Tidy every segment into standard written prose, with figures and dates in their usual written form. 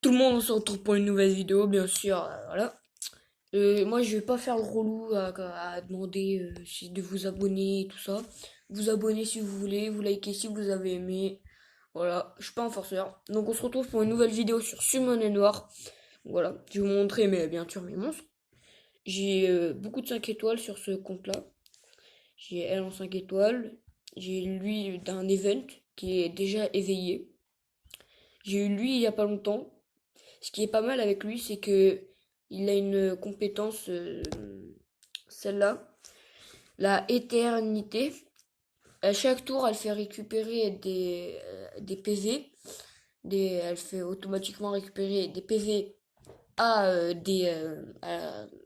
Tout le monde, on se retrouve pour une nouvelle vidéo, bien sûr. Voilà. Moi, je vais pas faire le relou à demander de vous abonner et tout ça. Vous abonnez si vous voulez, vous likez si vous avez aimé. Voilà, je suis pas un forceur. Donc, on se retrouve pour une nouvelle vidéo sur Summon et Noir. Voilà, je vais vous montrer, mais bien sûr, mes monstres. J'ai beaucoup de 5 étoiles sur ce compte-là. J'ai elle en 5 étoiles. J'ai lui d'un event qui est déjà éveillé. J'ai eu lui il y a pas longtemps. Ce qui est pas mal avec lui, c'est que il a une compétence, celle-là, la éternité. À chaque tour, elle fait récupérer des PV. Elle fait automatiquement récupérer des PV à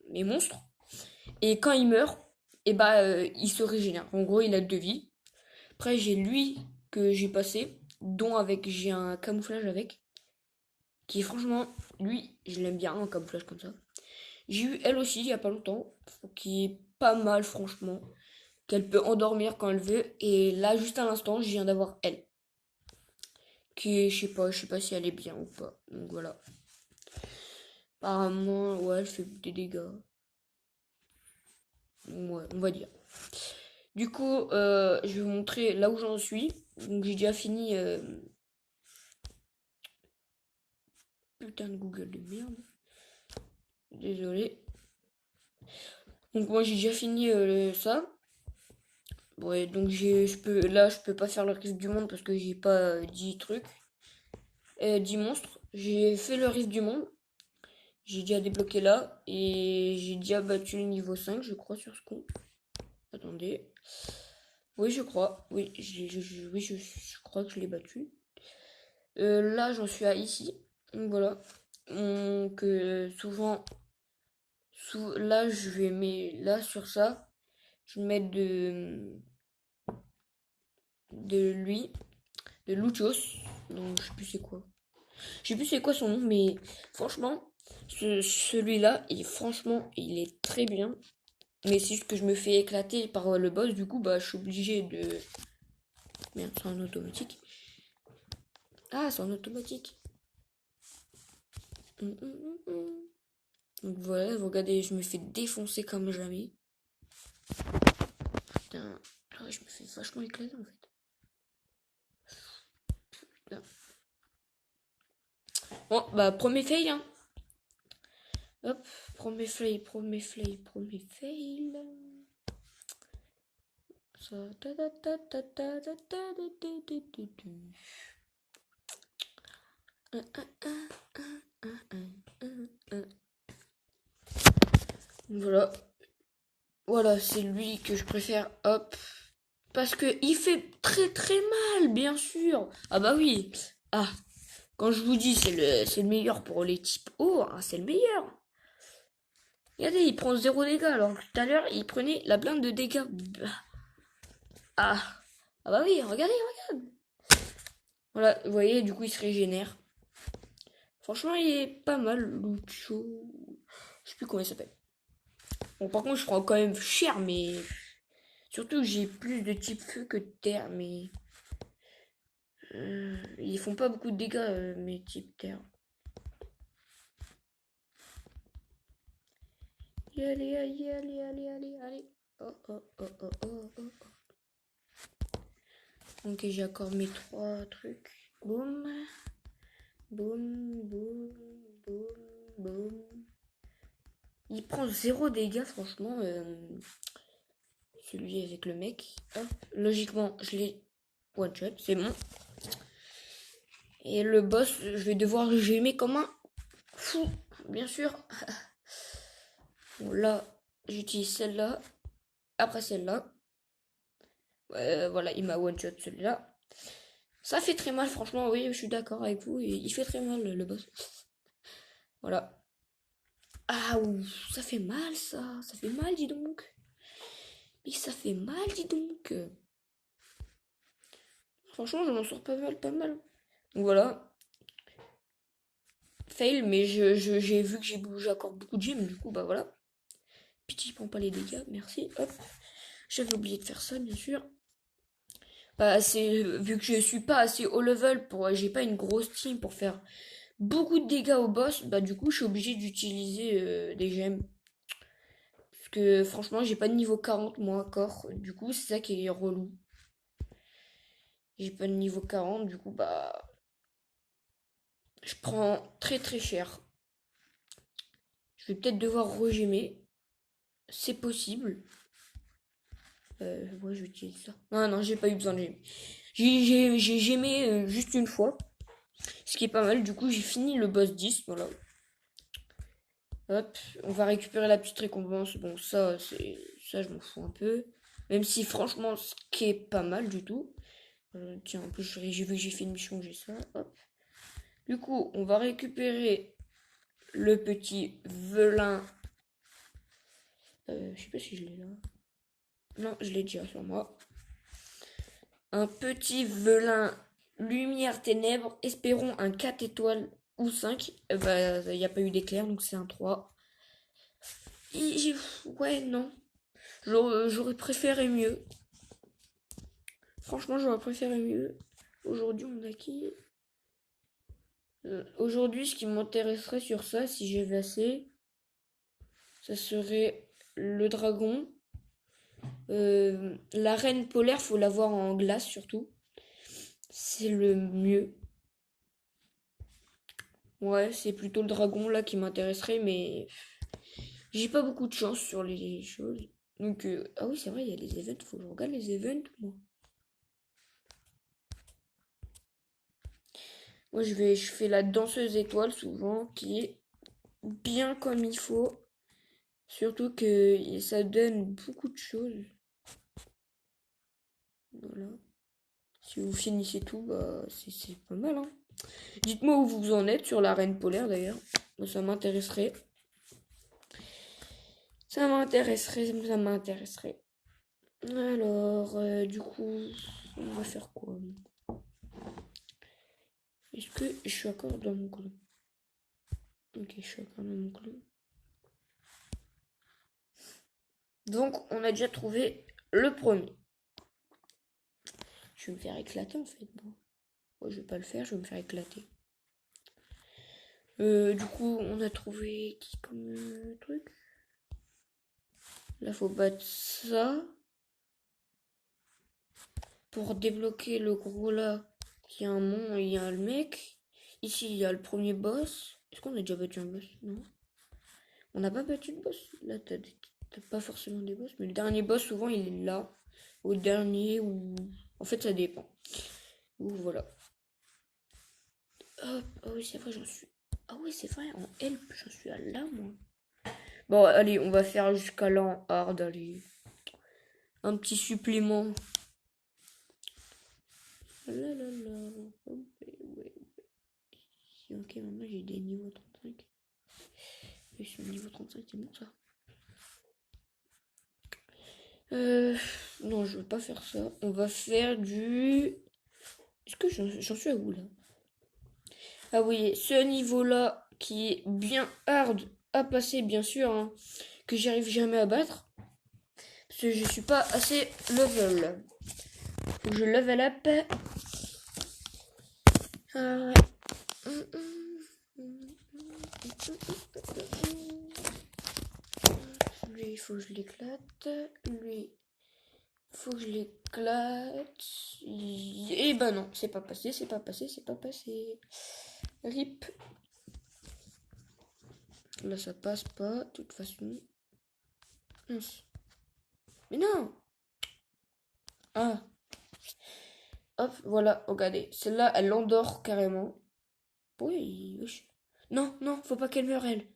mes monstres. Et quand il meurt, et il se régénère. En gros, il a 2 vies. Après, j'ai lui que j'ai passé, dont j'ai un camouflage avec. Qui franchement, lui, je l'aime bien, un camouflage comme ça. J'ai eu elle aussi il y a pas longtemps, qui est pas mal franchement, qu'elle peut endormir quand elle veut. Et là, juste à l'instant, je viens d'avoir elle, qui est, je sais pas si elle est bien ou pas. Donc voilà. Apparemment, ouais, elle fait des dégâts. Ouais, on va dire. Du coup, je vais vous montrer là où j'en suis. Donc j'ai déjà fini. Putain de Google de merde. Désolé. Donc moi j'ai déjà fini ça. Ouais, donc je peux pas faire le rift du monde parce que j'ai pas 10 trucs, 10 monstres. J'ai fait le rift du monde, j'ai déjà débloqué là et j'ai déjà battu le niveau 5 je crois sur ce compte. Attendez. Oui, je crois. Oui, je crois que je l'ai battu. Là, j'en suis à ici. Donc voilà. Donc souvent, là, je vais mettre là sur ça, je vais mettre de lui, de Luchos. Donc je sais plus c'est quoi. Je sais plus c'est quoi son nom, mais franchement, celui-là, il est très bien. Mais c'est juste que je me fais éclater par le boss, du coup, bah, je suis obligé de. Merde, c'est en automatique. Ah, c'est en automatique. Donc voilà, vous regardez, je me fais défoncer comme jamais. Putain, je me fais vachement éclater en fait. Putain. Bon, bah, premier fail, hein. Hop, premier fail, premier fail, premier fail. Ça, ta ta ta ta ta ta ta ta ta ta ta. Voilà. Voilà, c'est lui que je préfère. Hop. Parce que il fait très très mal, bien sûr. Ah bah oui. Ah, quand je vous dis c'est le meilleur pour les types hauts, hein, c'est le meilleur. Regardez, il prend 0 dégâts alors que tout à l'heure il prenait la blinde de dégâts. Ah. Ah bah oui, regardez, regarde. Voilà, vous voyez, du coup il se régénère. Franchement, il est pas mal, Lucho. Je sais plus comment il s'appelle. Bon, par contre, je prends quand même cher, mais surtout que j'ai plus de type feu que de terre, mais ils font pas beaucoup de dégâts, mes types terre. Allez, allez, allez, allez, allez, allez. Oh, oh, oh, oh, oh, oh. Ok, j'ai encore mes 3 trucs. Boum, boum, boum, boum, boum. Il prend 0 dégâts, franchement. Celui avec le mec. Hop. Logiquement, je l'ai one shot, c'est bon. Et le boss, je vais devoir gémer comme un fou, bien sûr. Bon, là, j'utilise celle-là. Après celle-là. Voilà, il m'a one-shot celui-là. Ça fait très mal, franchement, oui, je suis d'accord avec vous. Il fait très mal, le boss. Voilà. Ah, ouf, ça fait mal, ça. Ça fait mal, dis donc. Mais ça fait mal, dis donc. Franchement, je m'en sors pas mal, pas mal. Donc voilà. Fail, mais j'ai vu que j'ai bougé encore beaucoup de gemmes, du coup, bah voilà. Pitié, prends pas les dégâts, merci. Hop. J'avais oublié de faire ça, bien sûr. Pas assez, vu que je suis pas assez haut level j'ai pas une grosse team pour faire beaucoup de dégâts au boss, bah du coup je suis obligé d'utiliser des gemmes. Parce que franchement j'ai pas de niveau 40 moi encore. Du coup c'est ça qui est relou. J'ai pas de niveau 40, du coup bah je prends très très cher. Je vais peut-être devoir regémer. C'est possible. Ouais, je vais utiliser ça. Non, non, j'ai pas eu besoin de gémer. J'ai gémé juste une fois. Ce qui est pas mal. Du coup, j'ai fini le boss 10. Voilà. Hop, on va récupérer la petite récompense. Bon, ça, je m'en fous un peu. Même si, franchement, ce qui est pas mal du tout. Tiens, en plus, j'ai vu que j'ai fait une mission, j'ai ça. Hop. Du coup, on va récupérer le petit velin. Je sais pas si je l'ai là. Non, je l'ai déjà sur moi. Un petit velin lumière ténèbres. Espérons un 4 étoiles ou 5. Bah, il n'y a pas eu d'éclair, donc c'est un 3. Ouais, non. J'aurais préféré mieux. Franchement, j'aurais préféré mieux. Aujourd'hui, on a qui Aujourd'hui, ce qui m'intéresserait sur ça, si j'avais assez, ça serait le dragon. La reine polaire, faut l'avoir en glace surtout. C'est le mieux. Ouais, c'est plutôt le dragon là qui m'intéresserait, mais j'ai pas beaucoup de chance sur les choses. Donc, ah oui, c'est vrai, il y a les events, faut que je regarde les events, moi. Moi, je fais la danseuse étoile souvent, qui est bien comme il faut. Surtout que ça donne beaucoup de choses. Voilà. Si vous finissez tout, bah, c'est pas mal, hein. Dites-moi où vous en êtes sur la reine polaire, d'ailleurs. Moi, ça m'intéresserait. Ça m'intéresserait. Alors, du coup, on va faire quoi? Est-ce que je suis encore dans mon clan? Ok, je suis encore dans mon clan. Donc, on a déjà trouvé le premier. Je vais me faire éclater en fait. Bon. Moi, je vais pas le faire, je vais me faire éclater. Du coup, on a trouvé qui comme truc? Là, faut battre ça. Pour débloquer le gros là, il y a un mont et il y a le mec. Ici, il y a le premier boss. Est-ce qu'on a déjà battu un boss? Non. On n'a pas battu de boss. Là, t'as pas forcément des boss. Mais le dernier boss, souvent, il est là. Au dernier ou... En fait, ça dépend. Ou voilà. Hop. Ah oui, c'est vrai, j'en suis... Ah oui, c'est vrai, en help, j'en suis à là, moi. Bon, allez, on va faire jusqu'à l'an hard, allez. Un petit supplément. Là, là, là. Ok, maintenant j'ai des niveaux 35. Je suis au niveau 35, c'est bon ça. Non, je veux pas faire ça. On va faire du... Est-ce que j'en suis à où là? Ah oui, ce niveau-là qui est bien hard à passer, bien sûr, hein, que j'arrive jamais à battre. Parce que je suis pas assez level. Faut que je level up. Lui, il faut que je l'éclate. Lui, faut que je l'éclate. Et bah non, c'est pas passé, c'est pas passé, c'est pas passé. Rip. Là, ça passe pas, de toute façon. Mais non. Ah. Hop, voilà, regardez. Celle-là, elle l'endort carrément. Oui, wesh. Non, non, faut pas qu'elle meure, elle.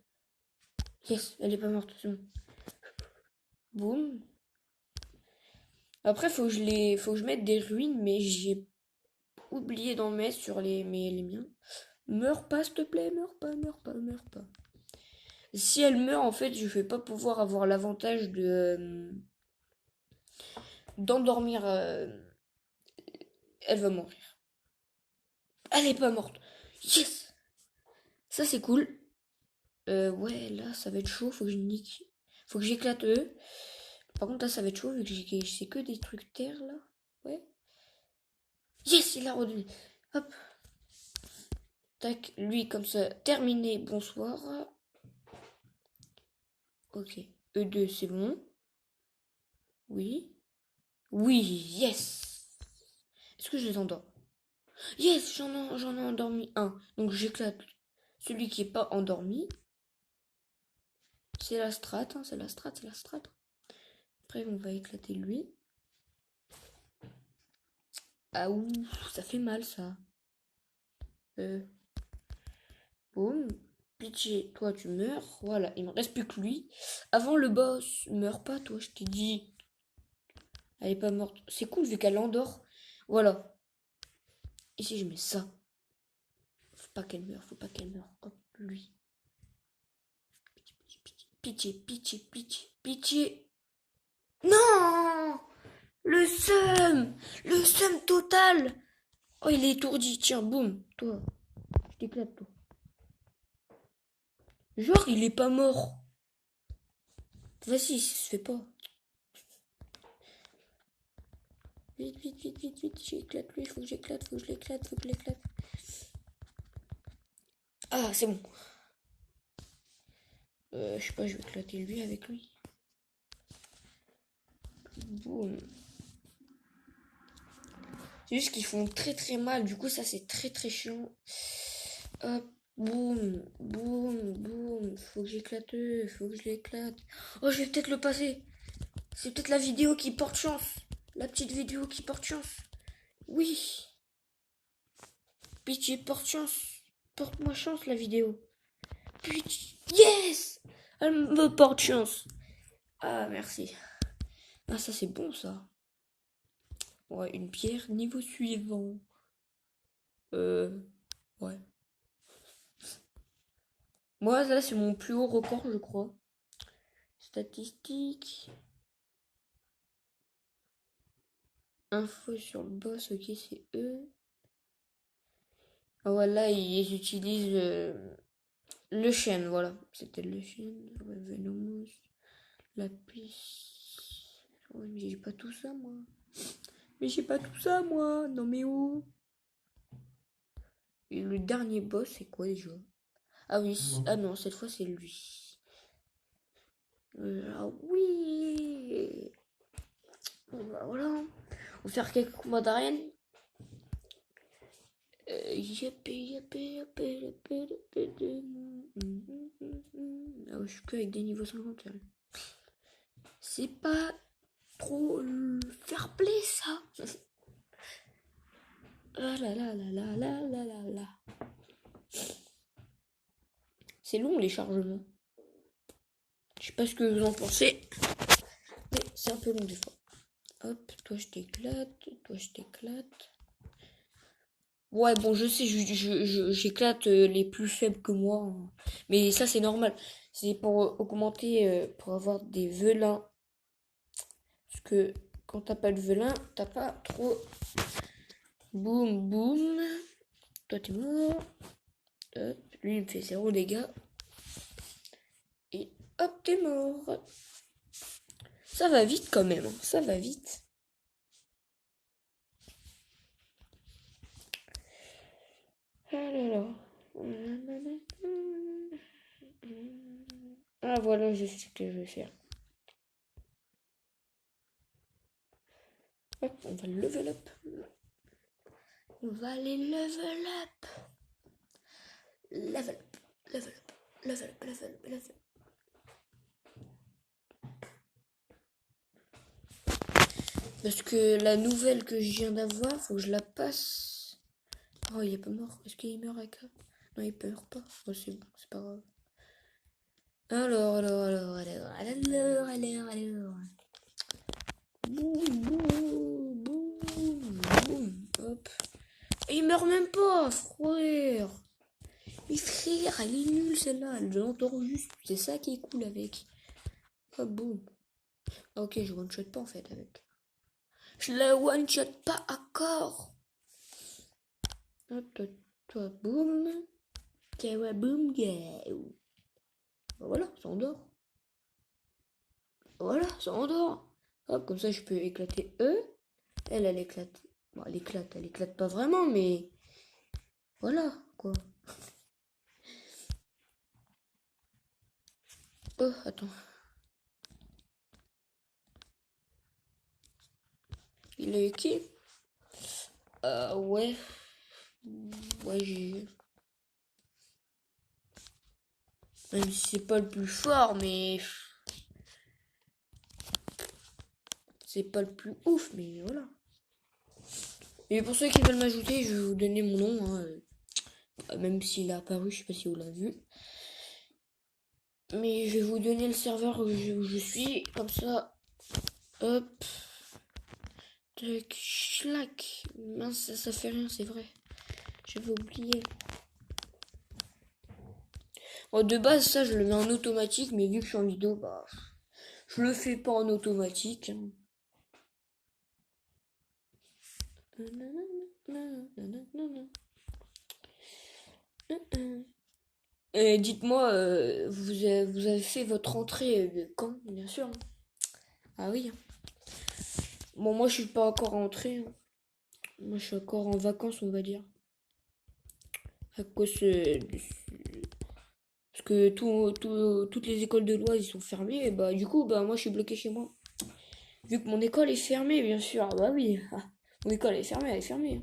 Yes, elle est pas morte, c'est bon. Boum. Après, faut que je mette des ruines, mais j'ai oublié d'en mettre sur les miens. Meurs pas, s'il te plaît, meurs pas, meurs pas, meurs pas. Si elle meurt, en fait, je vais pas pouvoir avoir l'avantage de d'endormir. Elle va mourir. Elle est pas morte. Yes. Ça c'est cool. Ouais, là ça va être chaud. Faut que je nique. Faut que j'éclate eux. Par contre là ça va être chaud vu que c'est que des trucs terre là. Ouais. Yes, il a redonné. Hop. Tac, lui, comme ça, terminé, bonsoir. Ok, E2, c'est bon. Oui. Oui, yes. Est-ce que je les endors? Yes, j'en ai endormi un. Donc j'éclate celui qui est pas endormi. C'est la strat, hein, c'est la strat, c'est la strat. Après, on va éclater lui. Ah ouh, ça fait mal ça. Boum. Pitié, toi tu meurs. Voilà, il me reste plus que lui. Avant le boss, meurs pas toi, je t'ai dit. Elle est pas morte. C'est cool vu qu'elle endort. Voilà. Et si je mets ça? Faut pas qu'elle meure, faut pas qu'elle meure. Hop, lui. Pitié, pitié, pitié, pitié. Non! Le seum! Le seum total! Oh, il est étourdi. Tiens, boum. Toi, je t'éclate, toi. Genre, il est pas mort. Vas-y, ça se fait pas. Vite, vite, vite, vite, vite. J'éclate lui. Faut que j'éclate, faut que je l'éclate, faut que je l'éclate. Ah, c'est bon. Je sais pas, je vais éclater lui avec lui. Boum. C'est juste qu'ils font très très mal. Du coup, ça c'est très très chiant. Hop. Boum, boum, boum. Faut que j'éclate eux, faut que je l'éclate. Oh, je vais peut-être le passer. C'est peut-être la vidéo qui porte chance. La petite vidéo qui porte chance. Oui. Pitié, porte chance. Porte-moi chance la vidéo. Pitié. Yes! Elle me porte chance. Ah, merci. Ah, ça c'est bon ça. Ouais, une pierre, niveau suivant. Ouais. Moi, là, c'est mon plus haut record, je crois. Statistiques. Info sur le boss, ok, c'est eux. Ah, voilà, ils utilisent le chêne, voilà. C'était le chêne. Ouais, Venomous. Lapis. Ouais, mais j'ai pas tout ça, moi. Mais j'ai pas tout ça, moi. Non, mais où? Et le dernier boss, c'est quoi déjà? Ah oui, ah non, cette fois, c'est lui. Ah oui. Bon, bah, voilà. On va faire quelques combats d'arène. Ah ouais, je suis que avec des niveaux 50. C'est pas trop fair play ça. Ah là là là là là là là là. C'est long les chargements. Je sais pas ce que vous en pensez, mais c'est un peu long des fois. Hop, toi je t'éclate, toi je t'éclate. Ouais, bon, je sais, j'éclate les plus faibles que moi, hein. Mais ça, c'est normal. C'est pour augmenter, pour avoir des velins. Parce que quand t'as pas de velin, t'as pas trop. Boum, boum. Toi, t'es mort. Hop, lui, il me fait 0 dégâts. Et hop, t'es mort. Ça va vite quand même, hein. Ça va vite. Ah là là. Ah voilà, je sais ce que je vais faire. Hop, on va level up. On va aller level up. Level up, level up, level up, level up, level up. Parce que la nouvelle que je viens d'avoir, faut que je la passe. Oh, il est pas mort. Est-ce qu'il meurt avec ça? Non, il meurt pas. Oh, c'est bon, c'est pas grave. Alors. Boum, boum, boum, boum. Hop. Et il meurt même pas, frère. Mais frère, elle est nulle celle-là. Elle l'entend juste. C'est ça qui est cool avec. Hop, boum. Ok, je one-shot pas en fait avec. Je la one-shot pas encore. Hop, toi, boum. Kawa boum, gaou. Voilà, ça endort. Voilà, ça endort. Hop, comme ça je peux éclater eux. Elle éclate. Bon, elle éclate pas vraiment, mais voilà, quoi. Oh, attends. Il est qui? Ouais. Ouais, j'ai... Même si c'est pas le plus fort, mais... C'est pas le plus ouf, mais voilà. Et pour ceux qui veulent m'ajouter, je vais vous donner mon nom, hein, même s'il a apparu, je sais pas si vous l'avez vu. Mais je vais vous donner le serveur où je suis, comme ça. Hop. Tac, schlac. Mince, ça fait rien, c'est vrai. J'avais oublié. Bon, de base, ça, je le mets en automatique, mais vu que je suis en vidéo, bah... Je le fais pas en automatique. Hein. Et dites-moi, vous avez fait votre entrée quand, bien sûr. Hein. Ah oui. Hein. Bon, moi, je suis pas encore rentré. Hein. Moi, je suis encore en vacances, on va dire. À cause parce que toutes les écoles de l'Oise, ils sont fermées. Et bah, du coup, bah, moi, je suis bloqué chez moi. Vu que mon école est fermée, bien sûr. Bah oui. Ah, mon école est fermée, elle est fermée.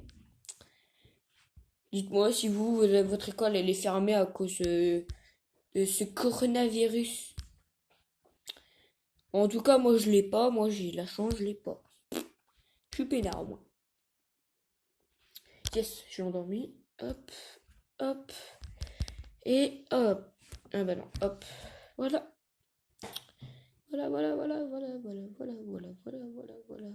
Dites-moi si votre école, elle est fermée à cause de ce coronavirus. En tout cas, moi, je l'ai pas. Moi, j'ai la chance, je l'ai pas. Je suis peinard, moi. Yes, je l'ai endormi. Hop, hop. Et hop. Ah bah non, hop. Voilà. Voilà, voilà, voilà, voilà, voilà, voilà, voilà, voilà, voilà, voilà.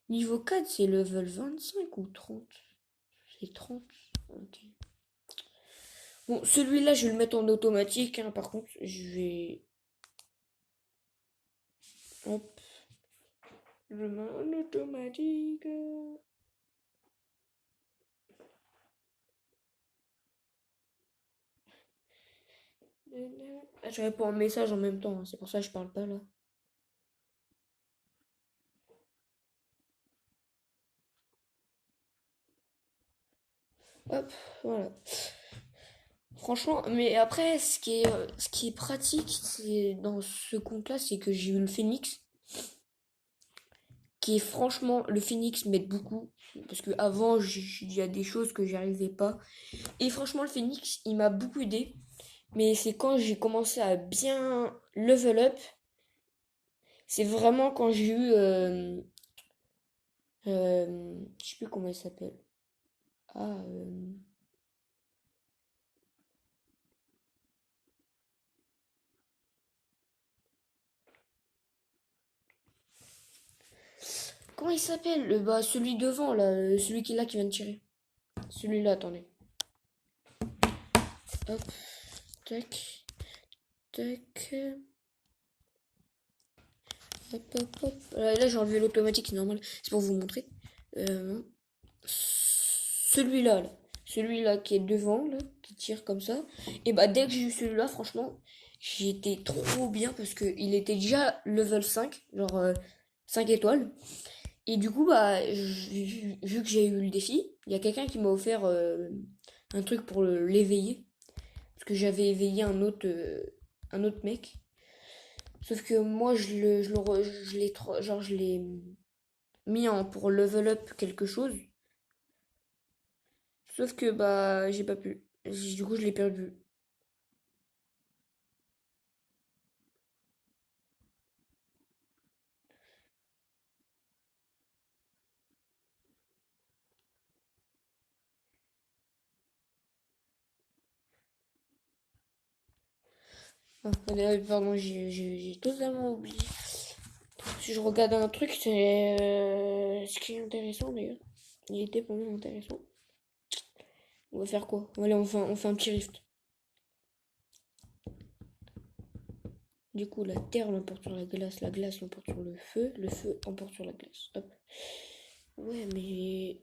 Niveau 4, c'est level 25 ou 30? C'est 30. Ok. Bon, celui-là, je vais le mettre en automatique. Hein, par contre, je vais... Hop. Je le mets en automatique. Ah, je réponds un message en même temps. Hein, c'est pour ça que je parle pas là. Hop, voilà. Franchement, mais après, ce qui est pratique, c'est dans ce compte-là, c'est que j'ai eu le Phoenix, qui est franchement, le Phoenix m'aide beaucoup, parce que avant, il y a des choses que j'arrivais pas, et franchement, le Phoenix, il m'a beaucoup aidé, mais c'est quand j'ai commencé à bien level up, c'est vraiment quand j'ai eu, je sais plus comment il s'appelle, ah, comment il s'appelle, bah, celui devant, là, celui qui est là qui vient de tirer, celui-là, attendez, hop, tac. Tac. Hop, hop, hop. Là, j'ai enlevé l'automatique, c'est normal. C'est pour vous montrer. Celui-là, là. Celui-là qui est devant, là, qui tire comme ça. Et bah, dès que j'ai eu celui-là, franchement, j'étais trop bien parce que il était déjà level 5, genre 5 étoiles. Et du coup, bah, vu que j'ai eu le défi, il y a quelqu'un qui m'a offert un truc pour l'éveiller. Parce que j'avais éveillé un autre mec. Sauf que moi, je l'ai mis en pour level up quelque chose. Sauf que, bah, j'ai pas pu. Du coup, je l'ai perdu. Ah, pardon, j'ai totalement oublié. Si je regarde un truc, c'est ce qui est intéressant d'ailleurs. Il était pas mal intéressant. On va faire quoi? Allez, on fait un petit rift. Du coup, la terre l'emporte sur la glace l'emporte sur le feu emporte sur la glace. Hop. Ouais, mais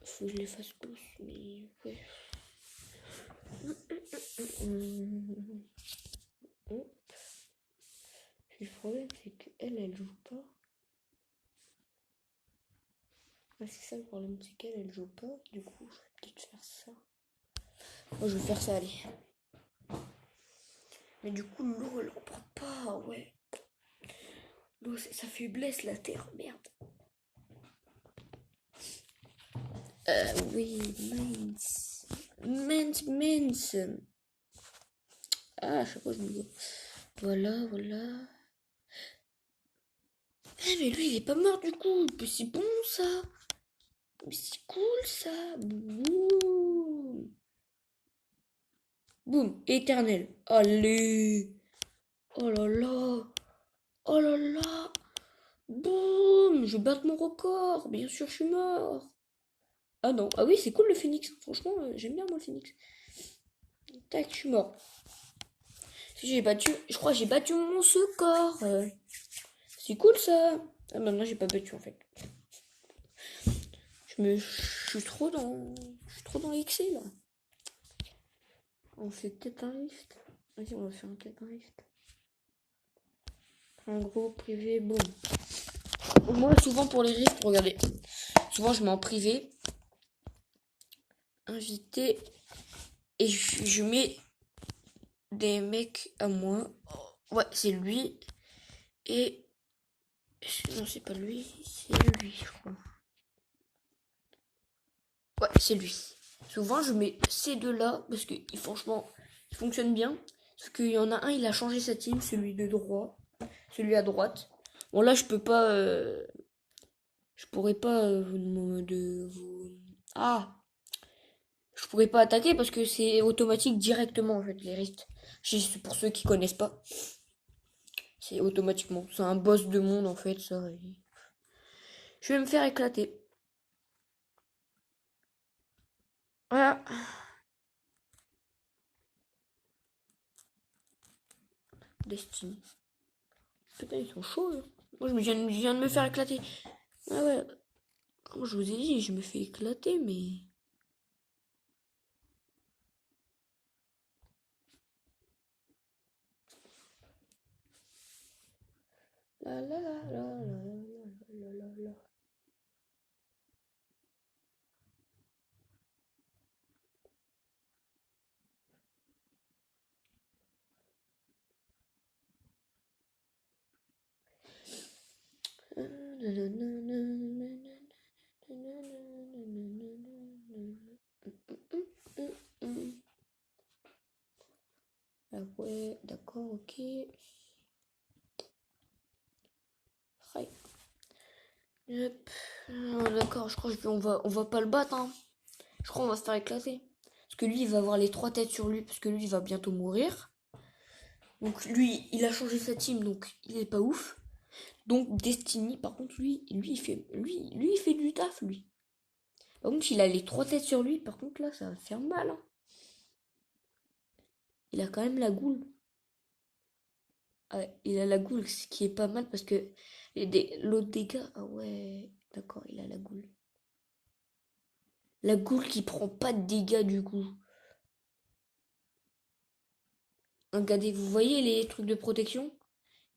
faut que je les fasse tous. Mais ouais. Le problème, c'est qu'elle, elle joue pas. Ah, c'est ça le problème, c'est qu'elle, elle joue pas. Du coup, je vais peut-être faire ça. Moi, je vais faire ça, allez. Mais du coup, l'eau, elle en prend pas, ouais. L'eau, c'est sa faiblesse, la terre, merde. Oui, mince. Mince. Ah, à chaque fois, je me dis. Voilà, voilà. Ah, mais lui, il est pas mort du coup. Mais c'est bon, ça. Mais c'est cool, ça. Boum. Boum, éternel. Allez. Oh là là. Oh là là. Boum. Je batte mon record. Bien sûr, je suis mort. Ah non. Ah oui, c'est cool le phoenix. Franchement, j'aime bien moi le phoenix. Tac, je suis mort. Si j'ai battu, je crois que j'ai battu mon score. C'est cool ça. Ah bah non, j'ai pas battu en fait. Je suis trop dans l'excès là. On fait peut-être un rift. Vas-y, on va faire peut-être un rift. En gros, privé, boum. Moi, souvent pour les rifts, regardez. Souvent, je mets en privé. Invité. Et je mets des mecs à moi. Ouais, c'est lui. Et. Non, c'est pas lui. C'est lui, je crois. Ouais, c'est lui. Souvent, je mets ces deux-là parce que franchement, ils fonctionnent bien. Sauf qu'il y en a un, il a changé sa team, celui de droit, celui à droite. Bon, là, je peux pas. Je pourrais pas vous. Ah! Je pourrais pas attaquer parce que c'est automatique directement, en fait, les rifts. Pour ceux qui connaissent pas, c'est automatiquement. C'est un boss de monde, en fait, ça. Je vais me faire éclater. Voilà. Destiny. Putain, ils sont chauds, hein. Moi, je viens de me faire éclater. Ah ouais. Comme je vous ai dit, je me fais éclater, mais. La la la la la la la la. Ah ouais, d'accord, ok. Right. Yep. D'accord, je crois on va pas le battre, hein. Je crois qu'on va se faire éclater. Parce que lui, il va avoir les trois têtes sur lui, parce que lui, il va bientôt mourir. Donc lui, il a changé sa team, donc il est pas ouf. Donc Destiny, par contre, il fait du taf, lui. Par contre, il a les trois têtes sur lui, par contre, là, ça va faire mal, hein. Il a quand même la goule. Ah ouais, il a la goule, ce qui est pas mal parce que l'autre dégâts, ah ouais, d'accord, il a la goule. La goule qui prend pas de dégâts du coup. Regardez, vous voyez les trucs de protection?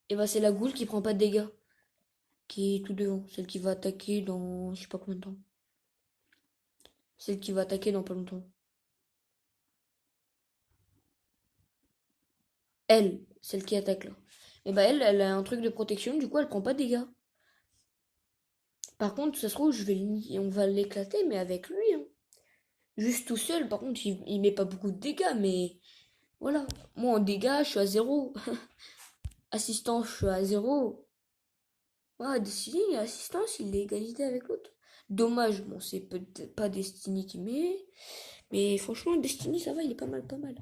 Et bah c'est la goule qui prend pas de dégâts. Qui est tout devant. Celle qui va attaquer dans je sais pas combien de temps. Celle qui va attaquer dans pas longtemps. Elle, celle qui attaque là. Et bah elle a un truc de protection, du coup elle prend pas de dégâts. Par contre, ça se trouve, on va l'éclater, mais avec lui, hein. Juste tout seul, par contre, il met pas beaucoup de dégâts, mais voilà. Moi, en dégâts, je suis à zéro. Assistance, je suis à zéro. Ouais, Destiny, assistance, il est égalité avec l'autre. Dommage, bon, c'est peut-être pas Destiny qui met. Mais franchement, Destiny, ça va, il est pas mal, pas mal.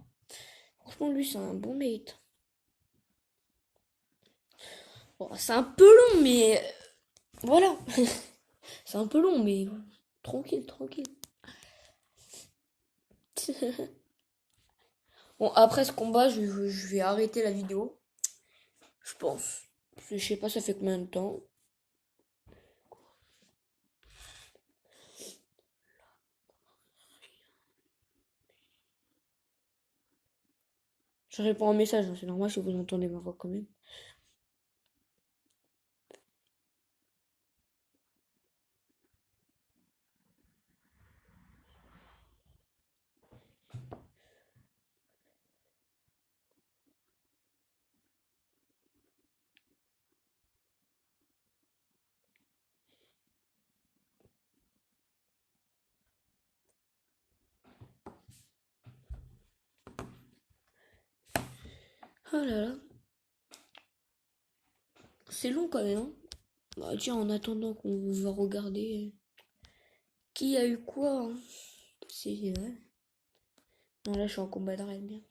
Franchement, lui, c'est un bon mate. Bon, c'est un peu long, mais voilà. C'est un peu long, mais tranquille, tranquille. Bon, après ce combat, je vais arrêter la vidéo. Je pense. Je sais pas, ça fait combien de temps. Je réponds à un message, hein, c'est normal si vous entendez ma voix quand même. Oh là là, c'est long quand même, hein. Bah tiens, en attendant qu'on va regarder qui a eu quoi, hein. C'est ouais. Non là je suis en combat d'arène bien.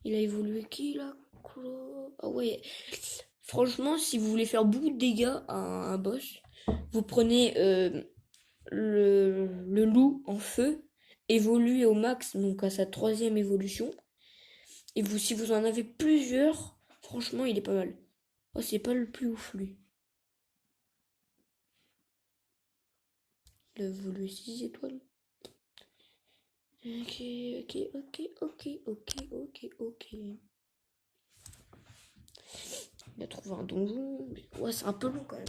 Il a évolué qui là? Ah ouais. Franchement, si vous voulez faire beaucoup de dégâts à un boss, vous prenez le loup en feu, évolué au max, donc à sa troisième évolution. Et vous, si vous en avez plusieurs, franchement, il est pas mal. Oh, c'est pas le plus ouf, lui. Il a évolué 6 étoiles. Ok, ok, ok, ok, ok, ok, ok. Il a trouvé un donjon. Ouais, c'est un peu long quand même.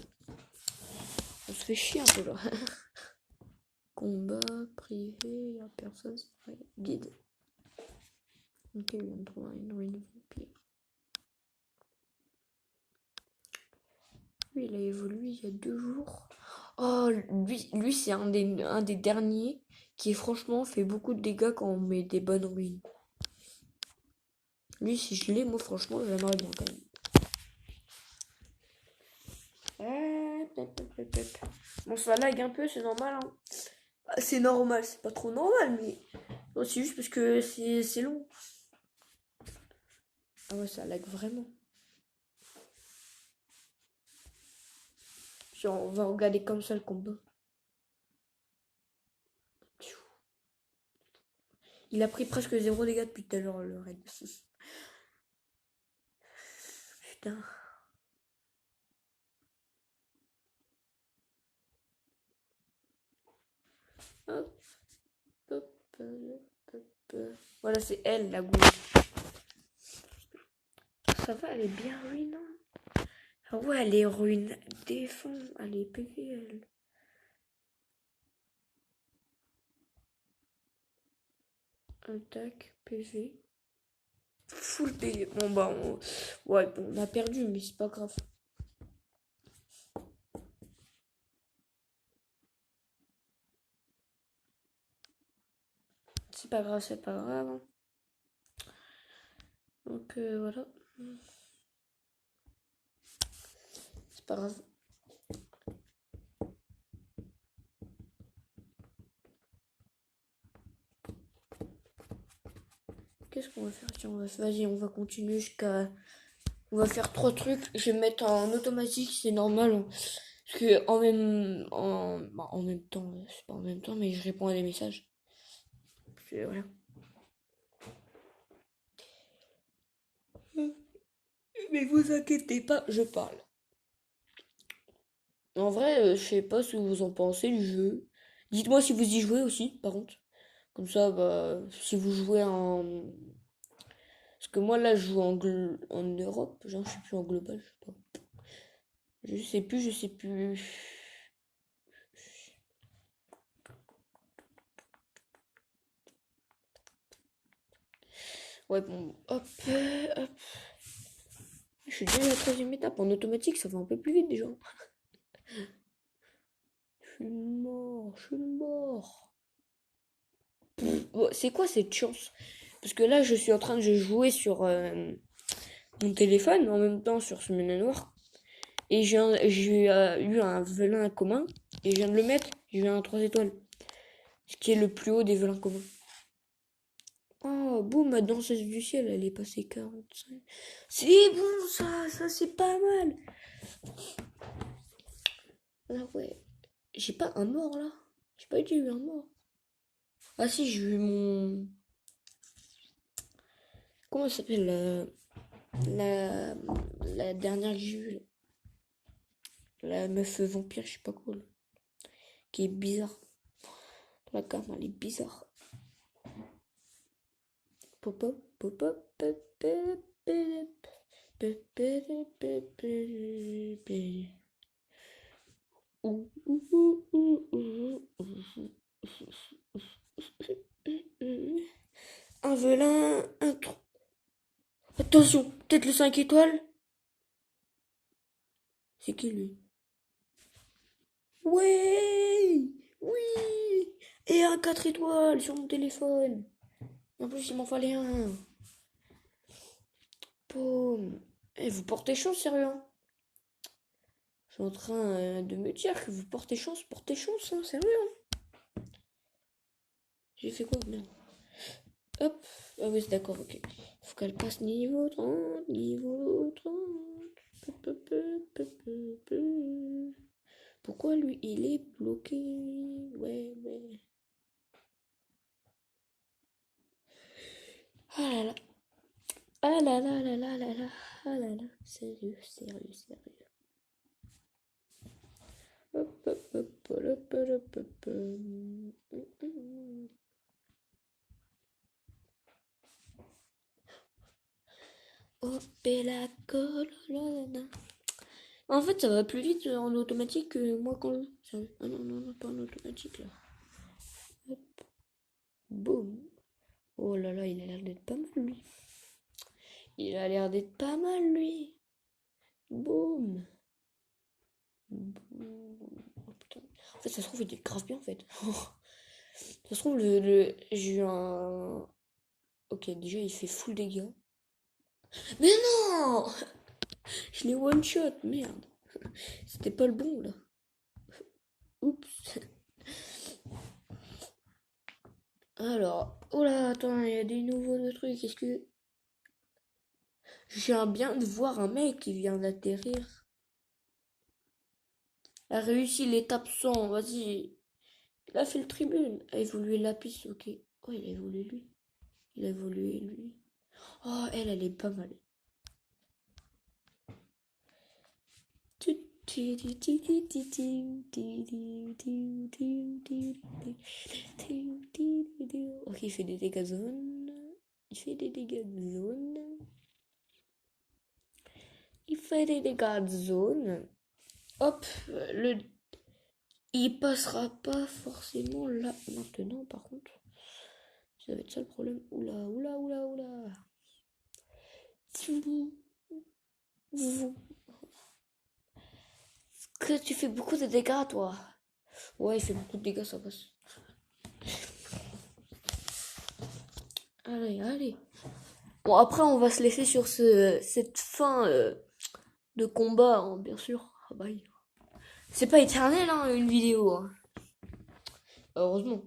On se fait chier un peu là. Combat, privé, y'a personne, c'est vrai. Guide. Ok, il vient de trouver une ruine vampire. Lui, il a évolué il y a 2 jours. Oh, lui c'est un des derniers qui, franchement, fait beaucoup de dégâts quand on met des bonnes ruines. Lui, si je l'ai, moi, franchement, j'aimerais bien quand même. Bon, ça lag un peu, c'est normal, hein. C'est normal, c'est pas trop normal, mais bon, c'est juste parce que c'est long. Ah ouais, ça lag vraiment. Genre, on va regarder comme ça le combat. Il a pris presque 0 dégâts depuis tout à l'heure, le raid. Putain. Hop, hop, hop. Voilà, c'est elle, la goutte. Ça va, elle est bien ruine, hein. Ah ouais, elle est ruine. Défend, elle est PV, elle. Attaque, PV. Full PV. Bon, bah, ouais, bon, on a perdu, mais c'est pas grave. C'est pas grave, c'est pas grave, hein. Donc, voilà. C'est pas grave. Qu'est-ce qu'on va faire? Tiens, vas-y, on va continuer jusqu'à... On va faire 3 trucs. Je vais mettre en automatique, c'est normal, hein. Parce que en même temps, c'est pas en même temps, mais je réponds à des messages. Voilà. Mais vous inquiétez pas, je parle. En vrai, je sais pas ce que vous en pensez du jeu. Dites-moi si vous y jouez aussi, par contre. Comme ça, bah, si vous jouez en... Parce que moi, là, je joue en Europe. Genre, je suis plus en global, je sais pas. Je sais plus. Ouais, bon, hop, hop. Je suis déjà à la troisième étape. En automatique, ça va un peu plus vite, déjà. Je suis mort. Bon, c'est quoi cette chance? Parce que là, je suis en train de jouer sur mon téléphone, en même temps sur ce noir. Et j'ai eu un velin commun. Et je viens de le mettre. J'ai eu un 3 étoiles. Ce qui est le plus haut des velins communs. Oh, boum, ma danseuse du ciel, elle est passée 45. C'est bon, ça c'est pas mal. Ah ouais. J'ai pas un mort là. J'ai pas eu un mort. Ah si, j'ai eu mon... Comment ça s'appelle la... la dernière que j'ai eue, là. La meuf vampire, je sais pas quoi, là. Qui est bizarre. La carte, elle est bizarre. Pop up, pop up, pop up, un velin, un trou. Attention, peut-être le 5 étoiles. C'est qui lui? Ouais, oui. Et un 4 étoiles sur mon téléphone. En plus, il m'en fallait un. Boum. Eh, vous portez chance, sérieux, hein. Je suis en train de me dire que vous portez chance, hein, sérieux, hein. J'ai fait quoi? Merde. Hop. Ah oui, c'est d'accord, ok. Faut qu'elle passe niveau 30, niveau 30. Peu, peu, peu, peu, peu, peu. Pourquoi lui, il est bloqué? Ouais, ouais. Ah là là. Ah là là là là là là. Ah là là. Sérieux, sérieux, sérieux. Hop, hop, hop, hop, hop, hop, hop, et la colonne. En fait, ça va plus vite en automatique que moi quand je... Ah non, non, non, pas en automatique là. Hop, boum. Oh là là, il a l'air d'être pas mal lui. Il a l'air d'être pas mal lui. Boum. Boum. Oh, putain. En fait, ça se trouve, il est grave bien en fait. Ça se trouve, j'ai eu un. Ok, déjà, il fait full dégâts. Mais non! Je l'ai one shot, merde. C'était pas le bon là. Oups. Alors, oh là, attends, il y a des nouveaux trucs. Est-ce que. Je viens bien de voir un mec qui vient d'atterrir. Il a réussi l'étape 100, vas-y. Il a fait le tribune. A évolué la piste, ok. Oh, il a évolué lui. Il a évolué lui. Oh, elle est pas mal. Ok, il fait des dégâts de zone. Il fait des dégâts de zone. Il fait des dégâts de zone. Hop, il passera pas forcément là maintenant par contre. Ça va être ça le problème. Oula, oula, oula, oula. Que tu fais beaucoup de dégâts toi. Ouais, il fait beaucoup de dégâts, ça passe. Allez, allez. Bon, après, on va se laisser sur cette fin de combat, hein, bien sûr. Ah bah, c'est pas éternel, hein, une vidéo, hein. Heureusement.